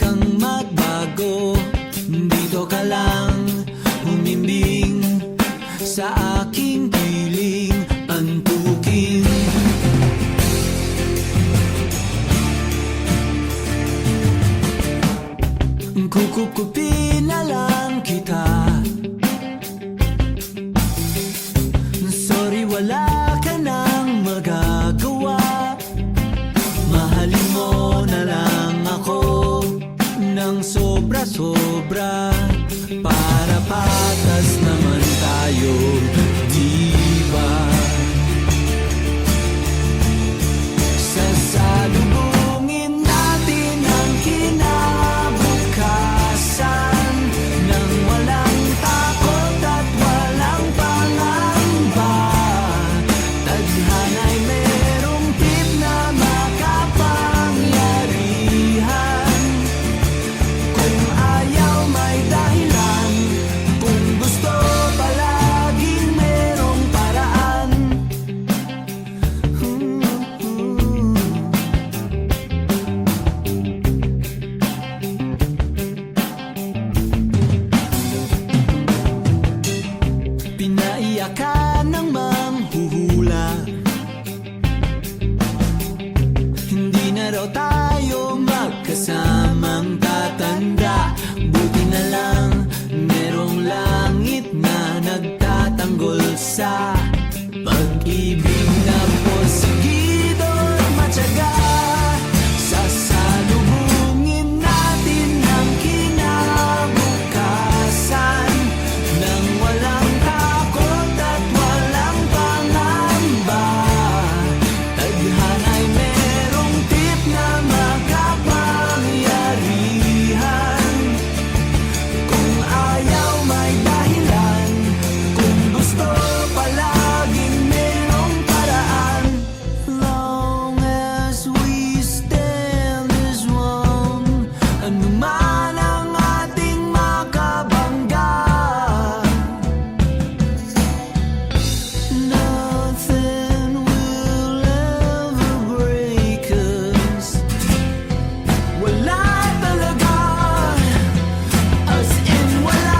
kang magbago, dito ka lang humimbing sa aking piling antukin. Kukupin na lang kita. Sorry, wala ka nang magagawa. Mahalin mo na lang ako ng sobra-sobra, para patas naman tayo, di ba? Sasalubungin natin ang kinabukasan nang walang takot at walang pangamba. Tadhana'y merong tip na makapangyarihan. Kung ayaw may dahilan, kung gusto palaging merong paraan. Pinaiyak ka ng manghuhula, hindi na raw tayo magkasamang tatanda. Buti na lang merong langit na nagtatanggol sa pag-ibig na porsigido at matyaga. Sasalubungin natin ang kinabukasan nang walang takot at walang pangamba. Tadhana'y merong tip na makapangyarihan. Kung ayaw may dahilan, kung gusto palaging merong paraan. Long as we stand as one, anuman ang ating makabangga, nothing will ever break us. Wala talaga, as in wala.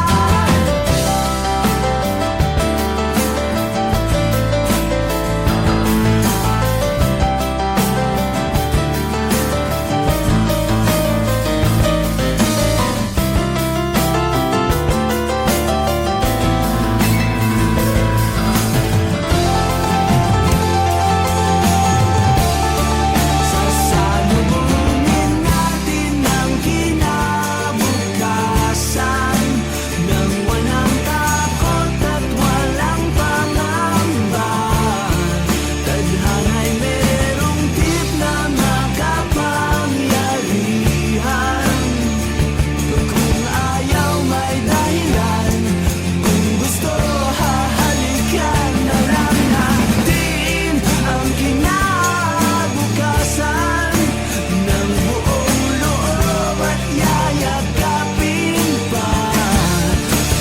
Sasalubungin natin ang kinabukasan nang walang takot at walang pangamba. Tadhana'y merong tip na makapangyarihan. Kung ayaw may dahilan, kung gusto hahalikan na lang natin ang kinabukasan ng buong loob at yayakapin pa.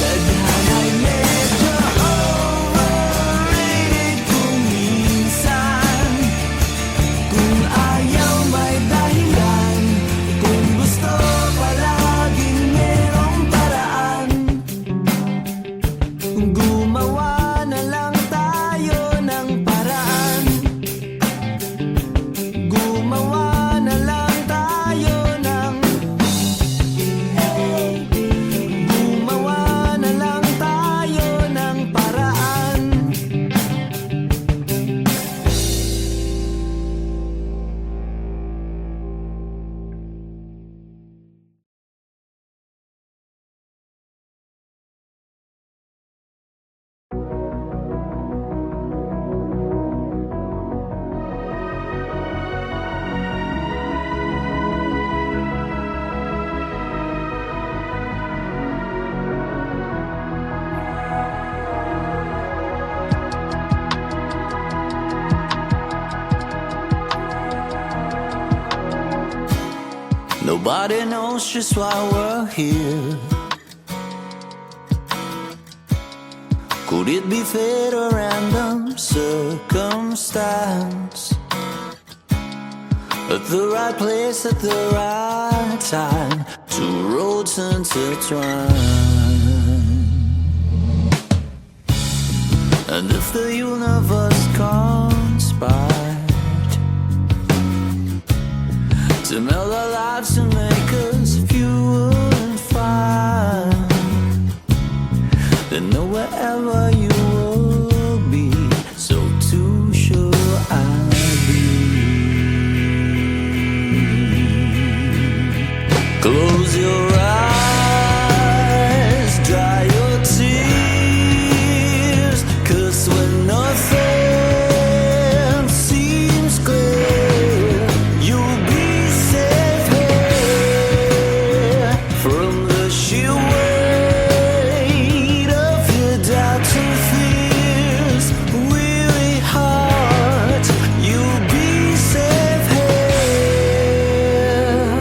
Tadhana'y medyo overrated kung minsan. Kung ayaw may dahilan, kung gusto palaging merong paraan. Gumawa na lang tayo ng paraan. Gumawa na lang tayo ng Gumawa na lang tayo ng paraan. Nobody knows just why we're here. Could it be fate or random circumstance? at the right place at the right time. Two roads intertwine. And if the universe conspired to meld our lives and make us fewer and fine, then know wherever you will be, so too shall I be. Close your eyes, dry your tears, 'cause when nothing seems clear, you'll be safe here from the sheer weight of your doubts and fears. Weary heart, you'll be safe here.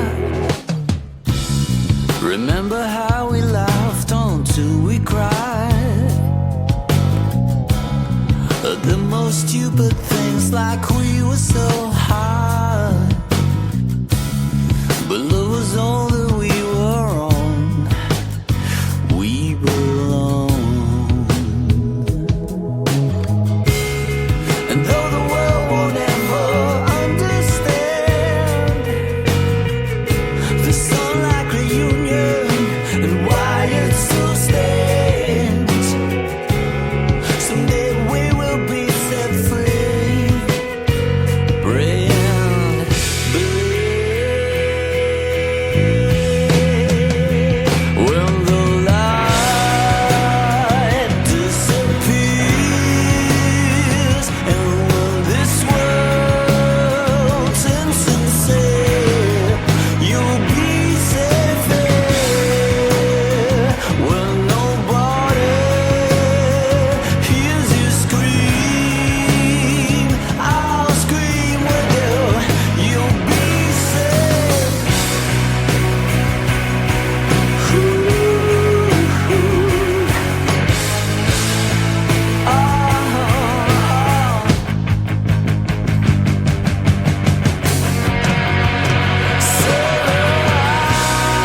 Remember how we laughed until we cried at the most stupid things, like we were so high. But love was all that we were on. We belong. And though the world won't ever understand the sunlight reunion and why it still stands, someday we will be set free. Brand when the light disappears, and when this world's insincere, you'll be safe here. When nobody hears you scream, I'll scream with you. You'll be safe.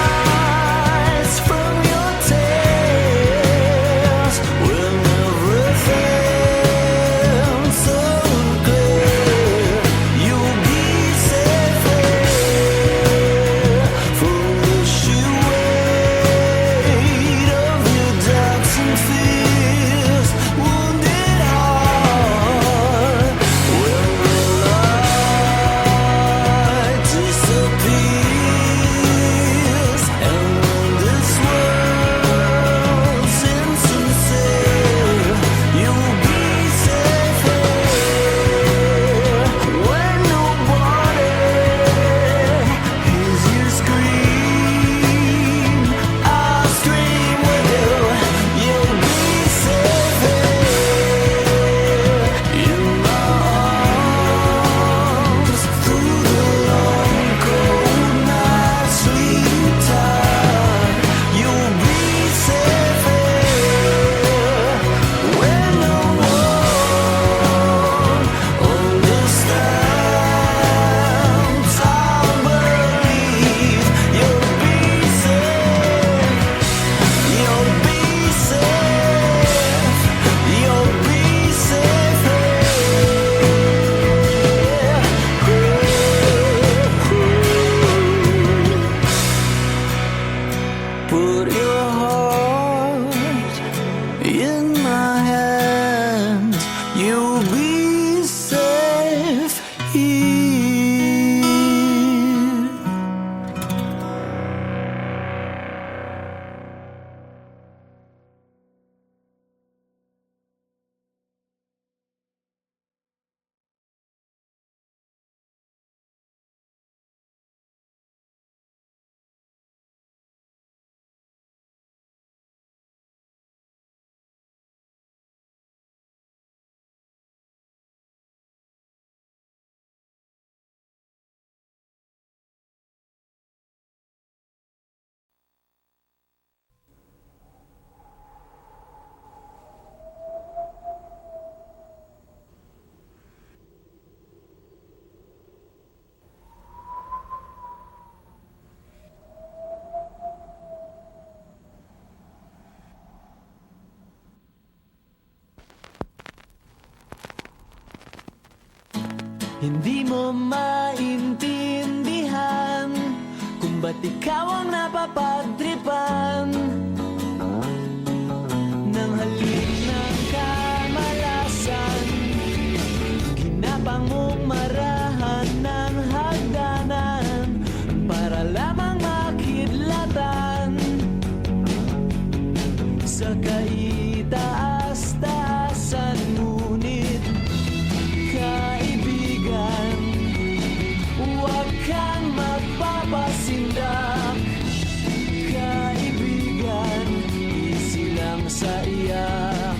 Sunrise from your tears, when everything's so clear, you'll be safe here from the sheer weight of your doubts and fears. Wounded heart, when the light disappears, and when this world's insincere, you'll be safe here. When nobody hears you scream, I'll scream with you. You'll be safe here in my arms through the long cold night. Sleep tight, you'll be safe here when no one understands. I believe you'll be safe. You'll be safe. You'll be safe here. Put your heart in my hands. You'll be safe here. Hindi mo maintindihan kung ba't ikaw ang napapagtripan ng halik ng kamalasan. Ginapang mong marahan ng hagdanan para lamang makidlatan sa kaitaas-taasan. Ngunit kaibigan, huwag kang magpapasindak. Kaibigan, easy lang sa iyak.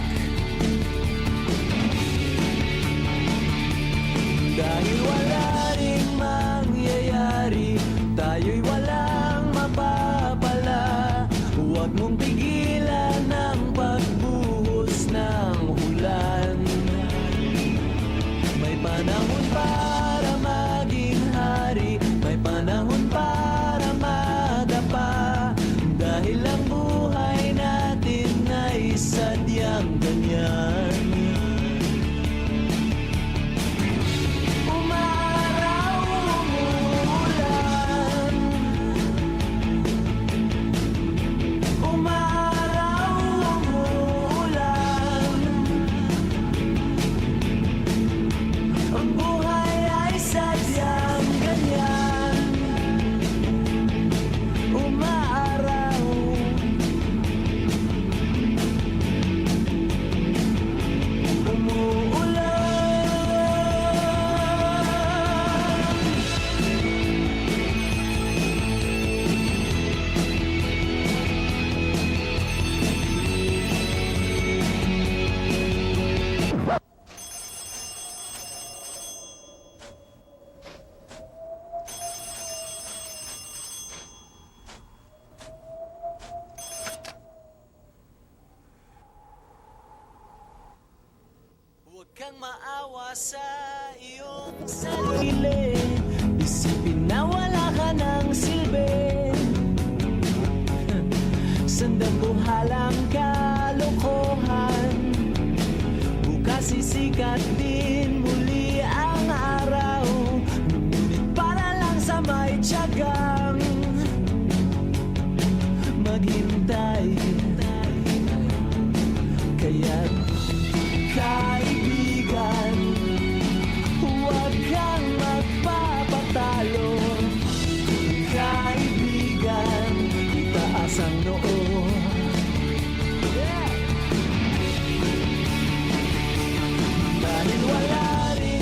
Dahil wala ring mangyayari, tayo'y walang mapapala. Huwag mong pigilan ang pagbuhos ng ulan. May panahon para maging hari, may panahon para madapa. Dahil ang buhay natin ay sadyang ganyan. Umaraw, umuulan. Umaraw, umuulan. Ang buhay ay sadyang ganyan. Umaaraw, umuulan. Huwag kang maawa sa iyong sarili. Isipin na wala ka ng silbi. Sandambuhalang kalokohan. Bukas sisikat din muli ang araw. Ngunit para lang sa may tiyagang maghintay. Kaya't kaibigan, huwag kang magpapatalo. Kaibigan, itaas ang noo. Dahil wala rin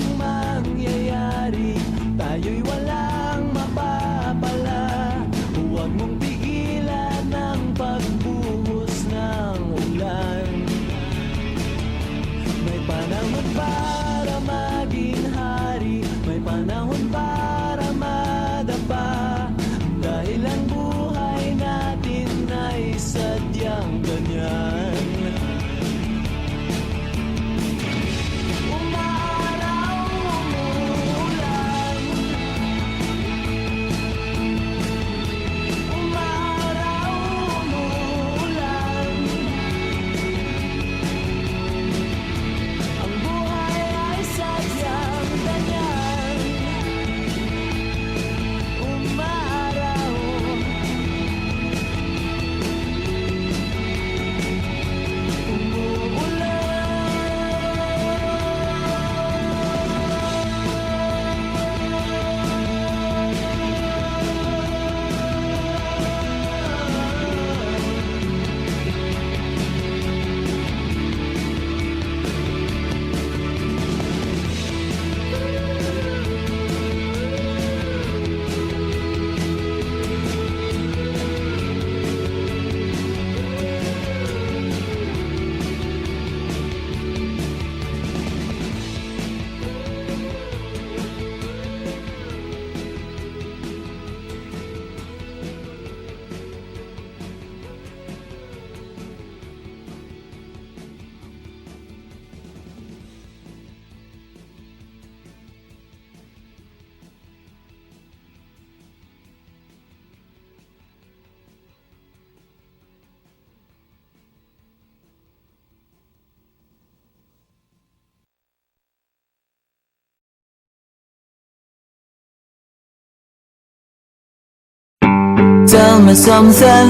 Tell me something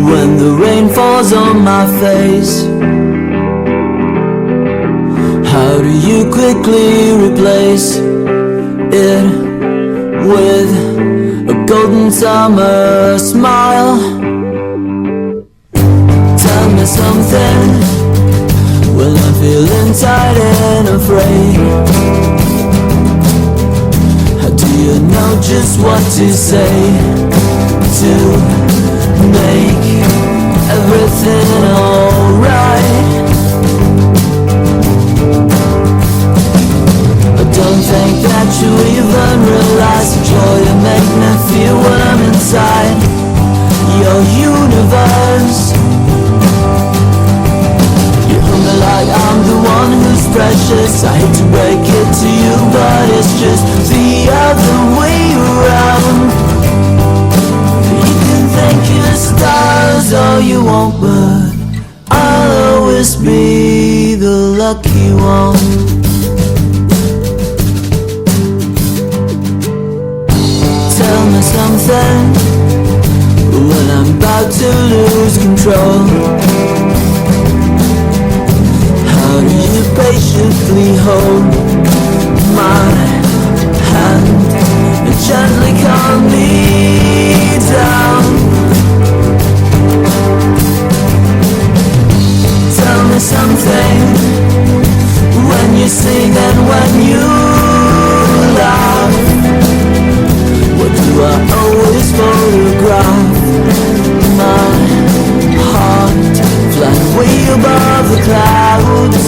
when the rain falls on my face. How do you quickly replace it with a golden summer smile? Tell me something when I'm feeling tired and afraid. How do you know just what to say to make everything alright? I don't think that you even realize the joy you make me feel when I'm inside your universe. You hold me like I'm the one who's precious. I hate to break it to you, but it's just the other way around. You can thank your stars all you want, but I'll always be the lucky one. Tell me something when I'm about to lose control. How do you patiently hold my hand and gently calm me down? Tell me something when you sing and when you laugh. What do I always photograph? My heart flying way above the clouds.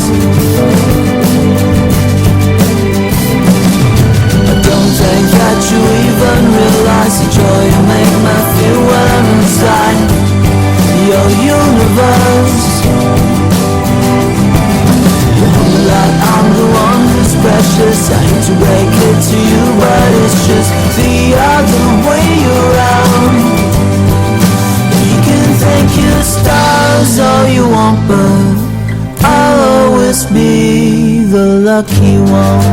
I don't think that you even realize the joy you make me feel when I'm inside your universe. You hold me like I'm the one who's precious. I hate to break it to you, but it's just the other way around. You can thank your stars all you want, but I'll always be the lucky one.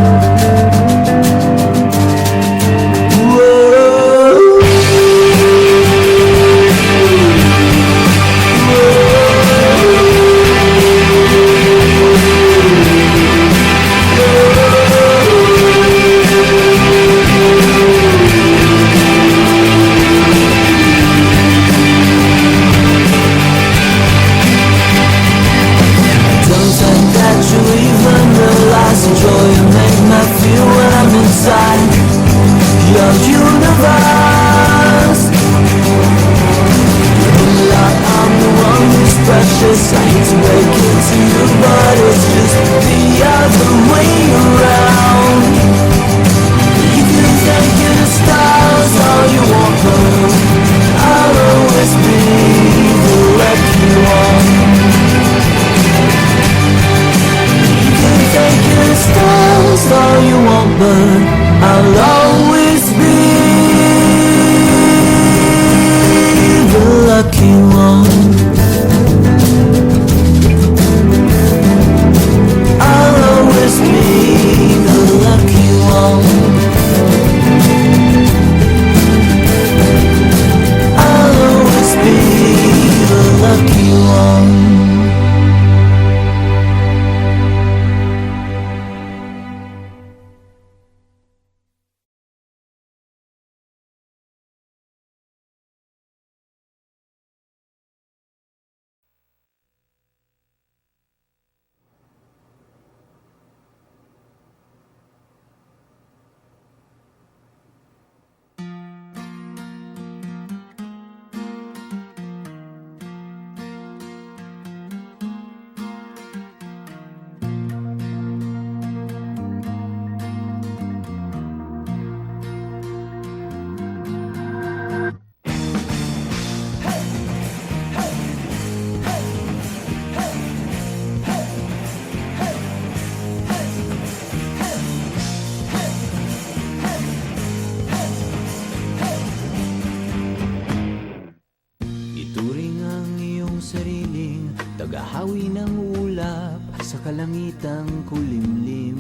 Tagahawi ng ulap sa kalangitang kulimlim.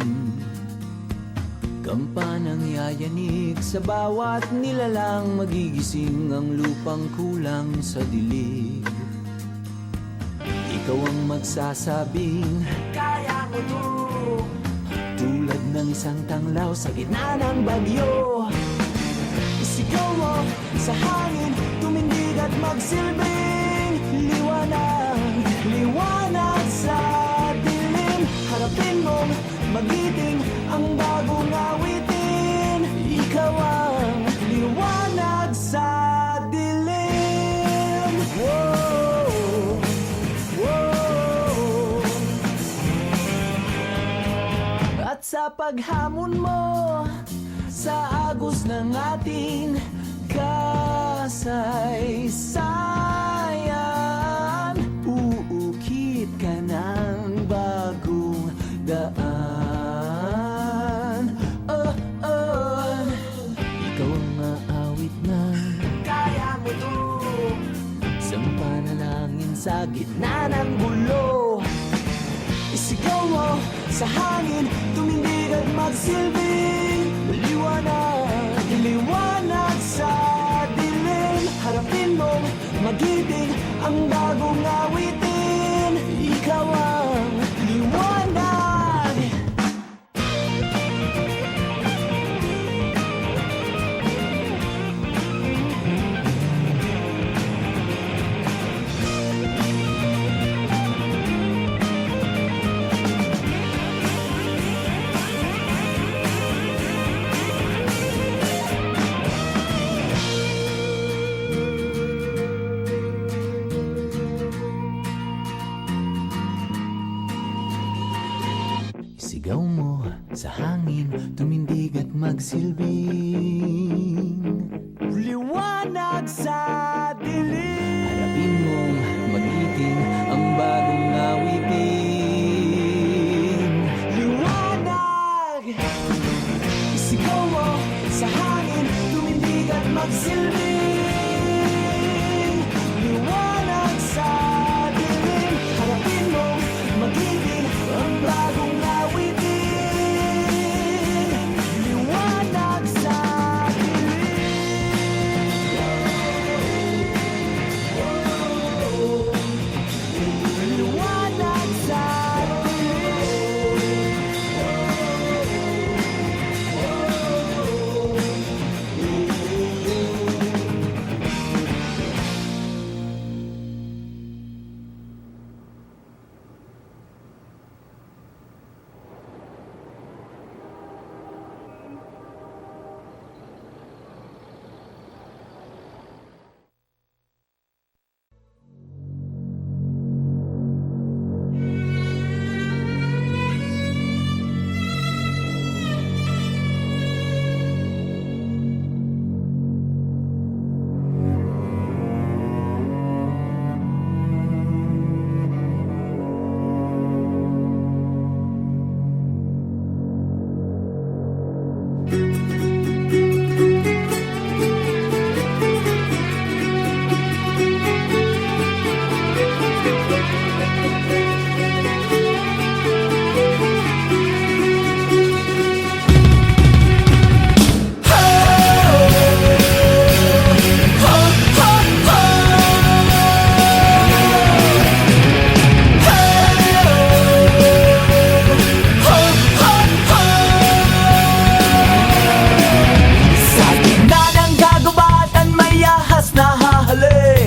Kampanang yayanig sa bawat nilalang, magigising ang lupang kulang sa dilig. Ikaw ang magsasabing kaya mo to, tulad ng isang tanglaw sa gitna ng bagyo. Isigaw mo sa hangin, tumindig at magsilbing liwanag, liwanag sa dilim. Harapin mong magiting ang bagong awitin. Ikaw ang liwanag sa dilim. Whoa, whoa. At sa paghamon mo sa agos ng ating kasaysayan, uukit ka ng bagong daan. Ikaw ang maawit ng kaya mo to, isang panalangin sa gitna ng gulo. Isigaw mo sa hangin, tumindig at magsilbing liwanag, liwanag sa dilim. Harapin mong magiting ang bagong awitin. Ikaw ang liwanag. Sigaw mo sa hangin, tumindig at magsilbing liwanag sa dilim. Harapin mong magiting ang bagong awitin. Liwanag! Sigaw mo sa hangin, tumindig at magsilbing liwanag sa dilim. Harapin mong magiting ang bagong awitin. Liwanag sa dilim. Liwanag sa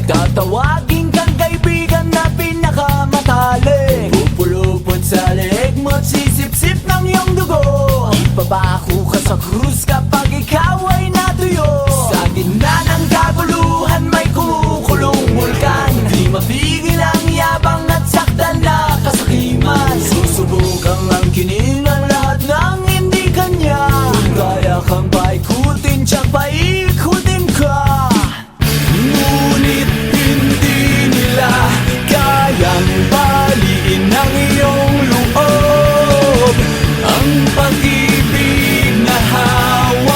tatawagin kang kaibigan na pinakamatalik. Pupulupot sa leeg mo't sisip-sip ng iyong dugo. Ipabako ka sa krus kapag ikaw ay natuyo. Sa gitna ng kaguluhan may kumukulong bulkan. Di mapigil ang yabang at saktan na kasakiman. Susubukang ang kining ng lahat ng hindi kanya. Kung kaya kang paikutin, tiyak paikutin ka. Ngunit hindi nila kayang baliin ang iyong loob. Ang pag-ibig na hawak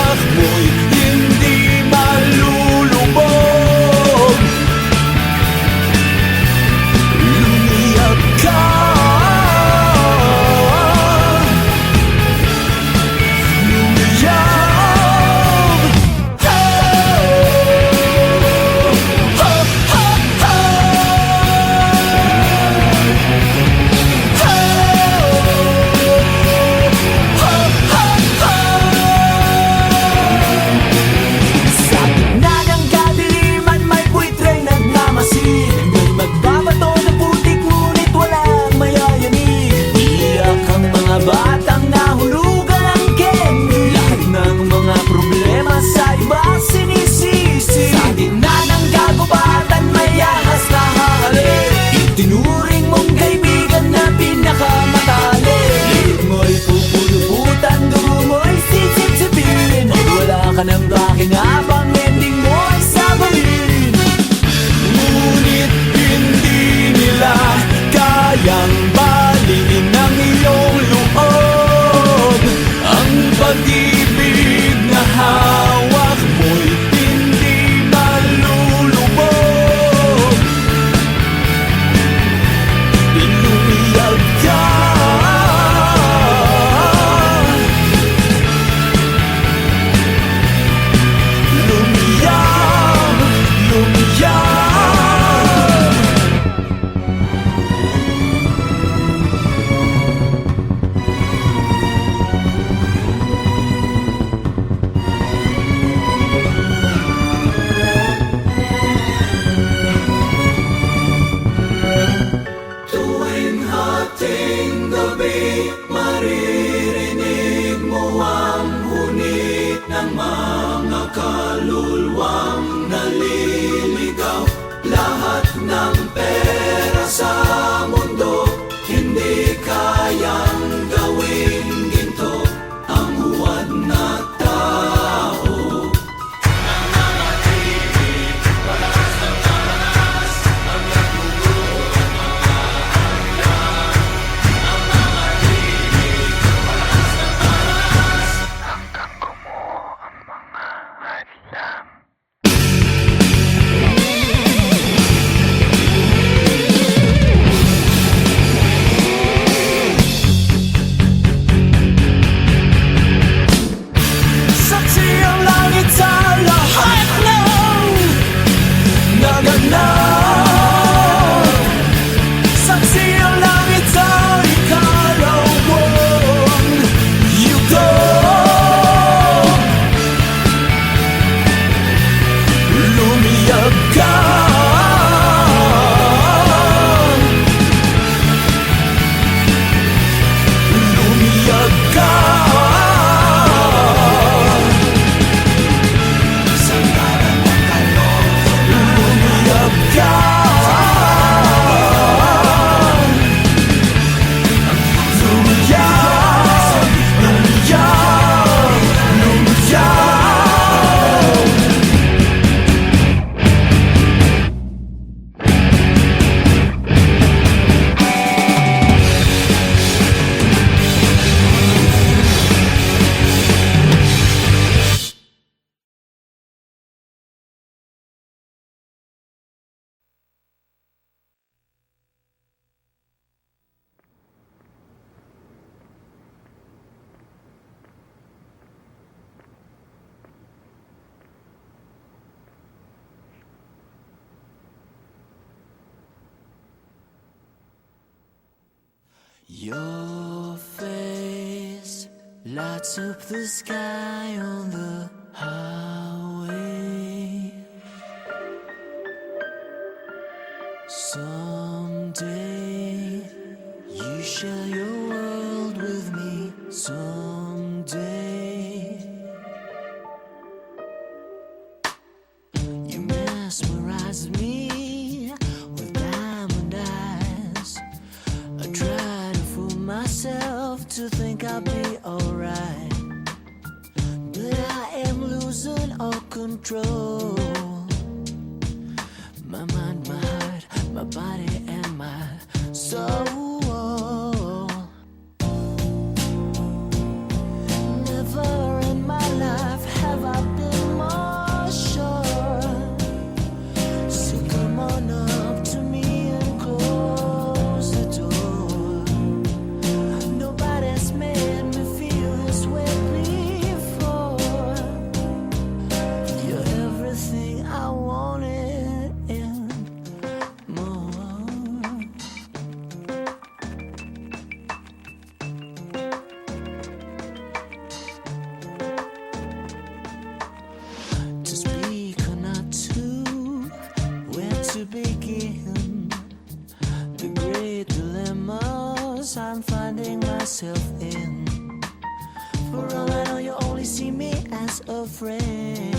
Your face lights up the sky on the highway. Someday you share your world with me. Someday you mesmerize me with diamond eyes. I try to fool myself to think I'll be alright, but I am losing all control. My mind, my heart, my body and my soul. Never in my life have I been more sure. So come on up to me and close the door. Nobody's made me feel this way before. You're everything I wanted and more. To speak or not to, where to begin? The great dilemmas I'm finding myself in. For all I know, you only see me as a friend.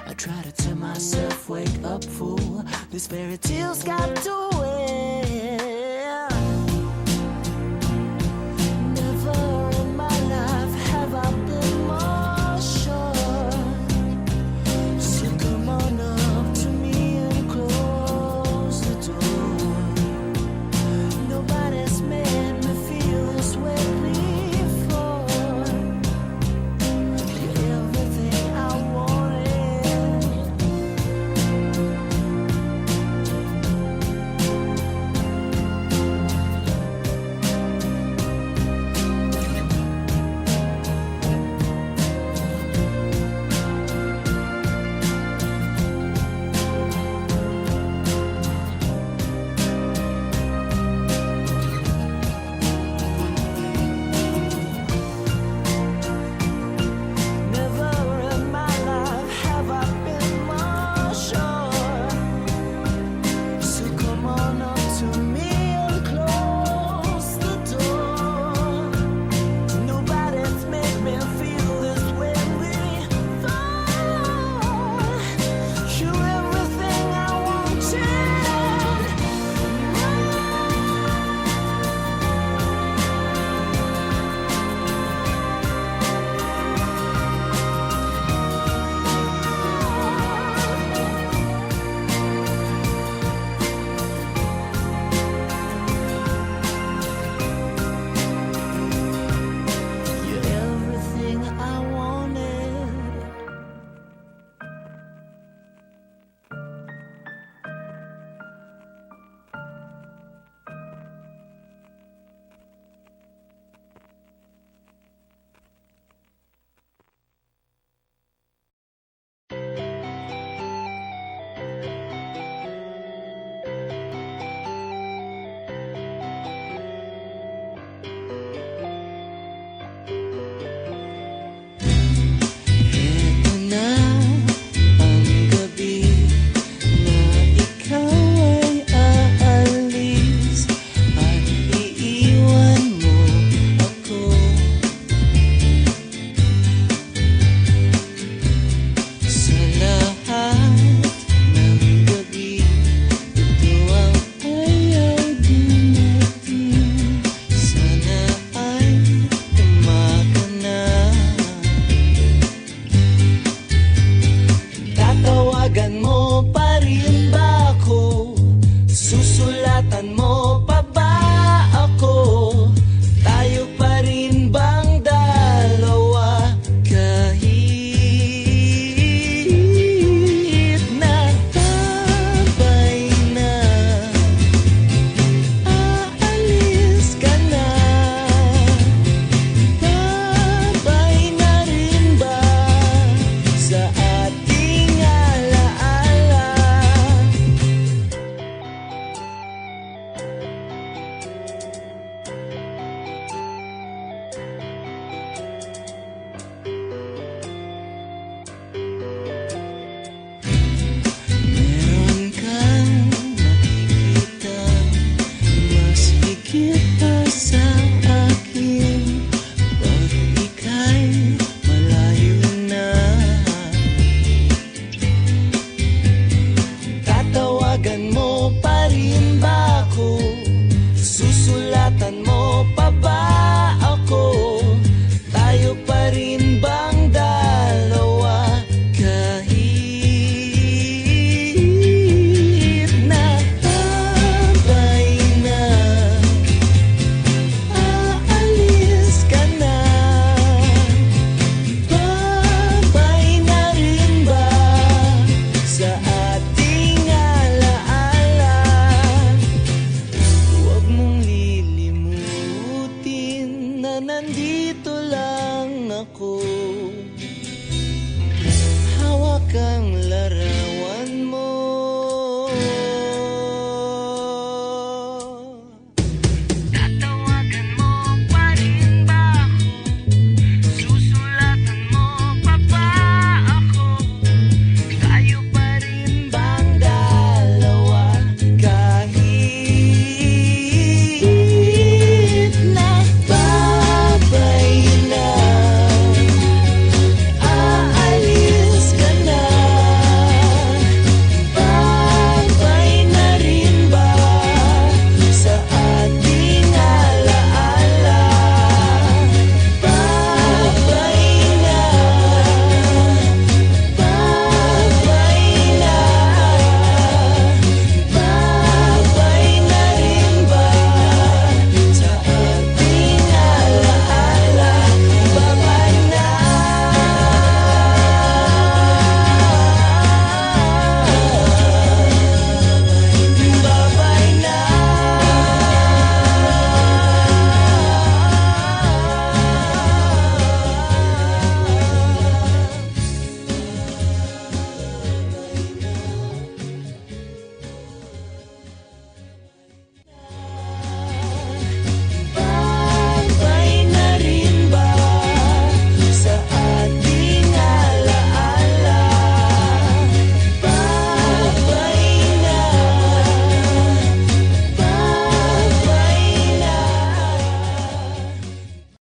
I try to tell myself, wake up, fool. This fairy tale's got to end.